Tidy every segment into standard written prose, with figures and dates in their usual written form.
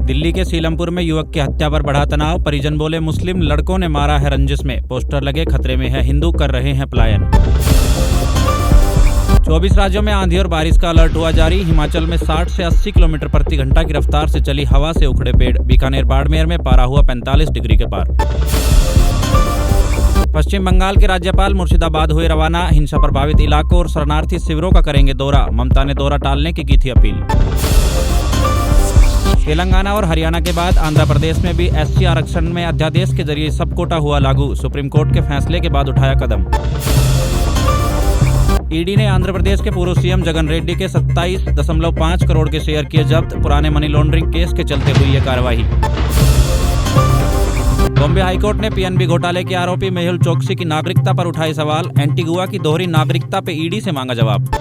दिल्ली के सीलमपुर में युवक की हत्या पर बढ़ा तनाव। परिजन बोले मुस्लिम लड़कों ने मारा है रंजिश में। पोस्टर लगे खतरे में है हिंदू, कर रहे हैं पलायन। 24 राज्यों में आंधी और बारिश का अलर्ट हुआ जारी। हिमाचल में 60 से 80 किलोमीटर प्रति घंटा की रफ्तार से चली हवा से उखड़े पेड़। बीकानेर बाड़मेर में पारा हुआ 45 डिग्री के पार। पश्चिम बंगाल के राज्यपाल मुर्शिदाबाद हुए रवाना। हिंसा प्रभावित इलाकों और शरणार्थी शिविरों का करेंगे दौरा। ममता ने दौरा टालने की थी अपील। तेलंगाना और हरियाणा के बाद आंध्र प्रदेश में भी एससी आरक्षण में अध्यादेश के जरिए सब कोटा हुआ लागू। सुप्रीम कोर्ट के फैसले के बाद उठाया कदम। ईडी ने आंध्र प्रदेश के पूर्व सीएम जगन रेड्डी के 27.5 करोड़ के शेयर किए जब्त। पुराने मनी लॉन्ड्रिंग केस के चलते हुई यह कार्रवाई। बॉम्बे हाईकोर्ट ने पीएनबी घोटाले के आरोपी मेहुल चोकसी की नागरिकता पर उठाए सवाल। एंटीगुआ की दोहरी नागरिकता पे ईडी से मांगा जवाब।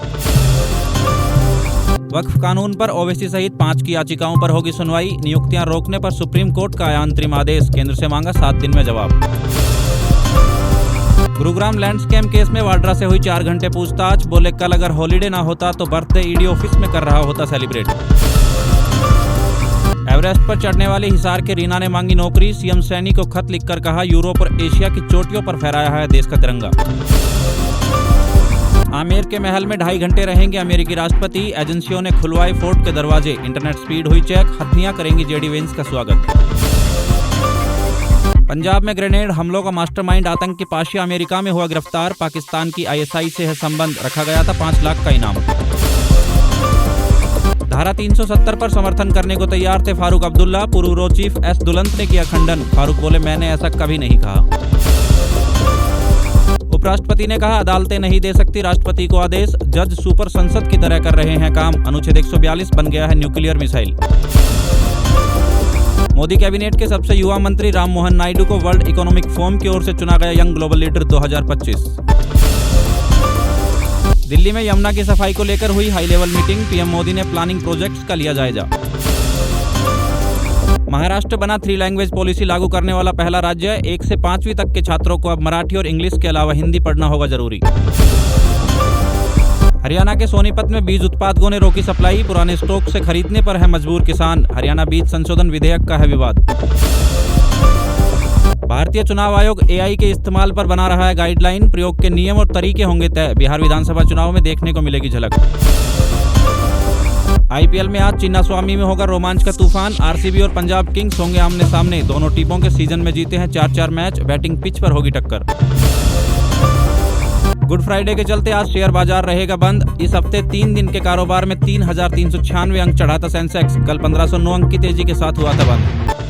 वक्फ कानून पर ओवैसी सहित 5 की याचिकाओं पर होगी सुनवाई। नियुक्तियां रोकने पर सुप्रीम कोर्ट का आया अंतरिम आदेश। केंद्र से मांगा 7 दिन में जवाब। गुरुग्राम लैंड स्कैम केस में वाड्रा से हुई 4 घंटे पूछताछ। बोले कल अगर हॉलीडे ना होता तो बर्थडे ईडी ऑफिस में कर रहा होता सेलिब्रेट। एवरेस्ट पर चढ़ने वाली हिसार के रीना ने मांगी नौकरी। सीएम सैनी को खत लिखकर कहा यूरोप और एशिया की चोटियों पर फहराया है देश का तिरंगा। आमेर के महल में 2.5 घंटे रहेंगे अमेरिकी राष्ट्रपति। एजेंसियों ने खुलवाए फोर्ट के दरवाजे। इंटरनेट स्पीड हुई चेक। हथनियां करेंगी जेडी वेंस का स्वागत। पंजाब में ग्रेनेड हमलों का मास्टरमाइंड आतंकी पाशिया अमेरिका में हुआ गिरफ्तार। पाकिस्तान की आईएसआई से है संबंध। रखा गया था 5 लाख का इनाम। धारा 370 पर समर्थन करने को तैयार थे फारूक अब्दुल्ला। पूर्व रो चीफ एस दुलंत ने किया खंडन। फारूक बोले मैंने ऐसा कभी नहीं कहा। उपराष्ट्रपति ने कहा अदालतें नहीं दे सकती राष्ट्रपति को आदेश। जज सुपर संसद की तरह कर रहे हैं काम। अनुच्छेद 142 बन गया है न्यूक्लियर मिसाइल। मोदी कैबिनेट के सबसे युवा मंत्री राम मोहन नायडू को वर्ल्ड इकोनॉमिक फोरम की ओर से चुना गया यंग ग्लोबल लीडर 2025। दिल्ली में यमुना की सफाई को लेकर हुई high level meeting. PM Modi ने प्लानिंग प्रोजेक्ट्स का लिया जायजा। महाराष्ट्र बना 3 लैंग्वेज पॉलिसी लागू करने वाला पहला राज्य। 1 से 5वीं तक के छात्रों को अब मराठी और इंग्लिश के अलावा हिंदी पढ़ना होगा जरूरी। हरियाणा के सोनीपत में बीज उत्पादकों ने रोकी सप्लाई। पुराने स्टॉक से खरीदने पर है मजबूर किसान। हरियाणा बीज संशोधन विधेयक का है विवाद। भारतीय चुनाव आयोग एआई के इस्तेमाल पर बना रहा है गाइडलाइन। प्रयोग के नियम और तरीके होंगे तय। बिहार विधानसभा चुनाव में देखने को मिलेगी झलक। आईपीएल में आज चिन्नास्वामी में होगा रोमांच का तूफान। आरसीबी और पंजाब किंग्स होंगे आमने सामने। दोनों टीमों के सीजन में जीते हैं 4-4 मैच। बैटिंग पिच पर होगी टक्कर। गुड फ्राइडे के चलते आज शेयर बाजार रहेगा बंद। इस हफ्ते 3 दिन के कारोबार में 3,396 अंक चढ़ा था सेंसेक्स। कल 1509 अंक की तेजी के साथ हुआ था बंद।